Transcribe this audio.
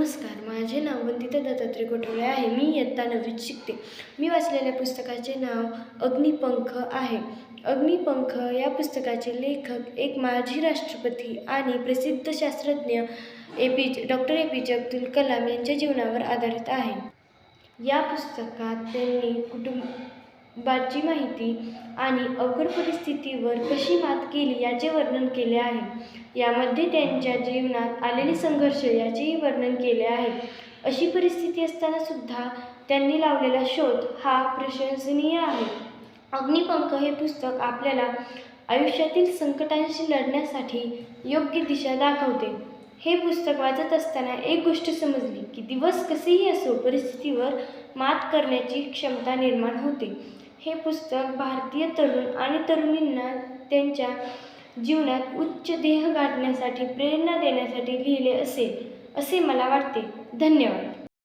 नमस्कार, माझे नाव वंदिता दत्तात्रय गोठवले आहे. मी इयत्ता 9वीत शिकते. मी वाचलेल्या पुस्तकाचे नाव अग्निपंख आहे. अग्निपंख या पुस्तकाचे लेखक एक माजी राष्ट्रपती आणि प्रसिद्ध शास्त्रज्ञ डॉक्टर ए.पी.जे. अब्दुल कलाम यांच्या जीवनावर आधारित आहे. या पुस्तकात त्यांनी कुटुंबाची माहिती आणि अवघड परिस्थितीवर कशी मात केली याचे वर्णन केले आहे. यामध्ये त्यांच्या जीवनात आलेले संघर्ष याचेही वर्णन केले आहे. अशी परिस्थिती असताना सुद्धा त्यांनी लावलेला शोध हा प्रशंसनीय आहे. अग्निपंख हे पुस्तक आपल्याला आयुष्यातील संकटांशी लढण्यासाठी योग्य दिशा दाखवते. हे पुस्तक वाचत असताना एक गोष्ट समजली की दिवस कसेही असो, परिस्थितीवर मात करण्याची क्षमता निर्माण होते. हे पुस्तक भारतीय तरुण आणि तरुणींना त्यांच्या जीवनात उच्च ध्येय गाठण्यासाठी प्रेरणा देण्यासाठी लिहिले असेल असे मला वाटते. धन्यवाद.